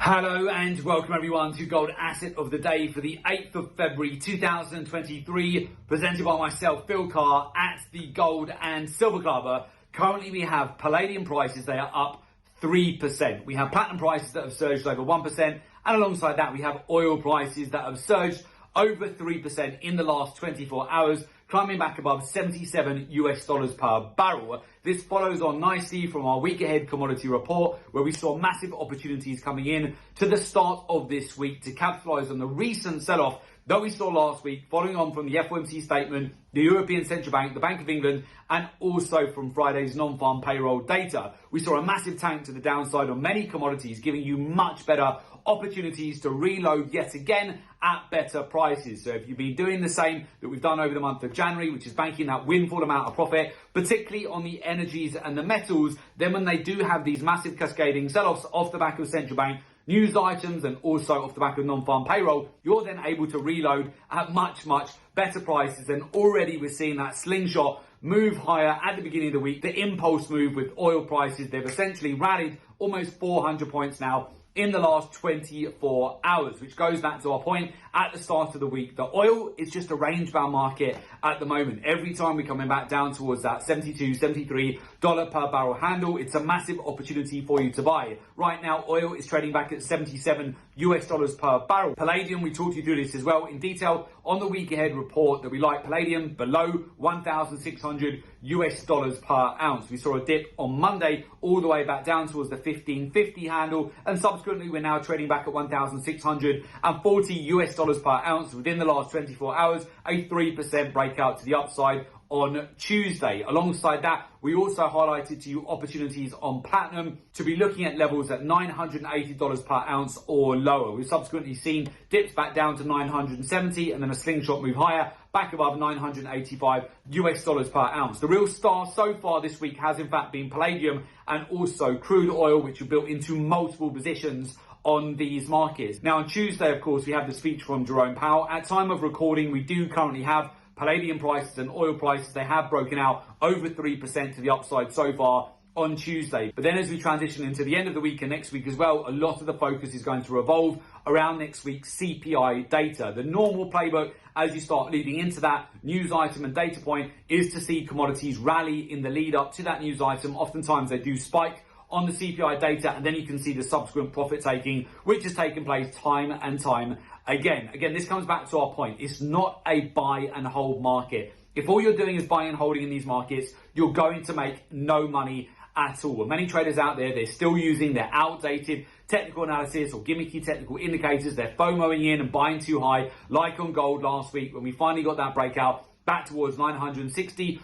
Hello and welcome everyone to Gold Asset of the Day for the 8th of February 2023, presented by myself, Phil Carr, at the Gold and Silver Clubber. Currently we have palladium prices, they are up 3%. We have platinum prices that have surged over 1%, and alongside that we have oil prices that have surged over 3% in the last 24 hours, climbing back above $77 per barrel. This follows on nicely from our week ahead commodity report, where we saw massive opportunities coming in to the start of this week to capitalize on the recent sell-off that we saw last week, following on from the FOMC statement, the European Central Bank, the Bank of England, and also from Friday's non-farm payroll data. We saw a massive tank to the downside on many commodities, giving you much better opportunities to reload yet again at better prices. So if you've been doing the same that we've done over the month of January, which is banking that windfall amount of profit, particularly on the energies and the metals, then when they do have these massive cascading sell-offs off the back of central bank news items and also off the back of non-farm payroll, you're then able to reload at much better prices. And already we're seeing that slingshot move higher at the beginning of the week. The impulse move with oil prices, they've essentially rallied almost 400 points now in the last 24 hours, which goes back to our point at the start of the week. The oil is just a range-bound market at the moment. Every time we're coming back down towards that $72, $73 per barrel handle, it's a massive opportunity for you to buy. Right now, oil is trading back at $77 per barrel. Palladium, we talked you through this as well in detail on the week ahead report, that we like palladium below $1,600 per ounce. We saw a dip on Monday all the way back down towards the 1550 handle, and subsequently we're now trading back at $1,640 per ounce within the last 24 hours, a 3% breakout to the upside on Tuesday. Alongside that, we also highlighted to you opportunities on platinum to be looking at levels at $980 per ounce or lower. We've subsequently seen dips back down to $970 and then a slingshot move higher back above $985 per ounce. The real star so far this week has in fact been palladium and also crude oil, which are built into multiple positions on these markets. Now on Tuesday, of course, we have the speech from Jerome Powell. At time of recording, we do currently have palladium prices and oil prices. They have broken out over 3% to the upside so far on Tuesday. But then as we transition into the end of the week and next week as well, a lot of the focus is going to revolve around next week's CPI data. The normal playbook as you start leading into that news item and data point is to see commodities rally in the lead up to that news item. Oftentimes they do spike on the CPI data, and then you can see the subsequent profit taking, which has taken place time and time again. Again, this comes back to our point. It's not a buy and hold market. If all you're doing is buying and holding in these markets, you're going to make no money at all. Many traders out there, they're still using their outdated technical analysis or gimmicky technical indicators. They're FOMOing in and buying too high, like on gold last week when we finally got that breakout back towards $960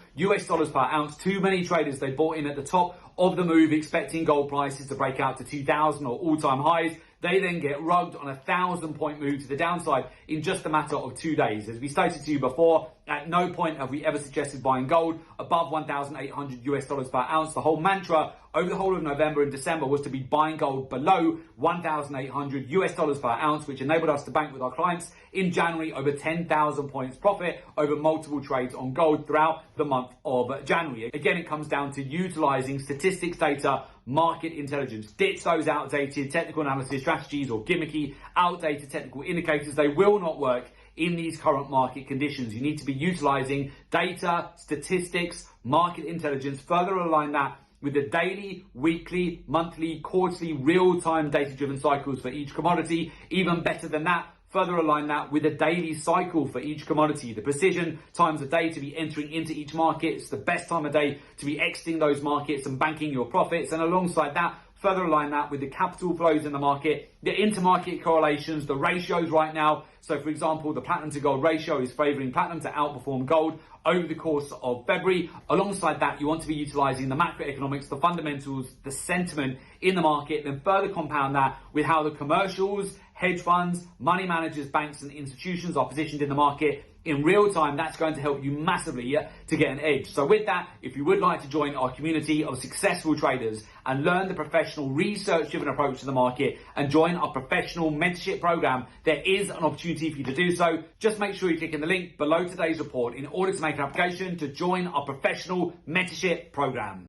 per ounce. Too many traders, they bought in at the top of the move, expecting gold prices to break out to 2,000 or all-time highs. They then get rugged on a 1,000-point move to the downside in just a matter of 2 days. As we stated to you before, at no point have we ever suggested buying gold above $1,800 per ounce. The whole mantra over the whole of November and December was to be buying gold below $1,800 per ounce, which enabled us to bank with our clients in January over 10,000 points profit over multiple trades on gold throughout the month of January. Again, it comes down to utilizing statistics data, market intelligence. Ditch those outdated technical analysis strategies or gimmicky outdated technical indicators. They will not work in these current market conditions. You need to be utilizing data, statistics, market intelligence, further align that with the daily, weekly, monthly, quarterly, real-time data-driven cycles for each commodity. Even better than that, further align that with a daily cycle for each commodity. The precision times of day to be entering into each market. It's the best time of day to be exiting those markets and banking your profits. And alongside that, further align that with the capital flows in the market, the intermarket correlations, the ratios right now. So for example, the platinum to gold ratio is favoring platinum to outperform gold over the course of February. Alongside that, you want to be utilizing the macroeconomics, the fundamentals, the sentiment in the market, then further compound that with how the commercials, hedge funds, money managers, banks and institutions are positioned in the market in real time. That's going to help you massively to get an edge. So with that, if you would like to join our community of successful traders and learn the professional research-driven approach to the market and join our professional mentorship program, there is an opportunity for you to do so. Just make sure you click in the link below today's report in order to make an application to join our professional mentorship program.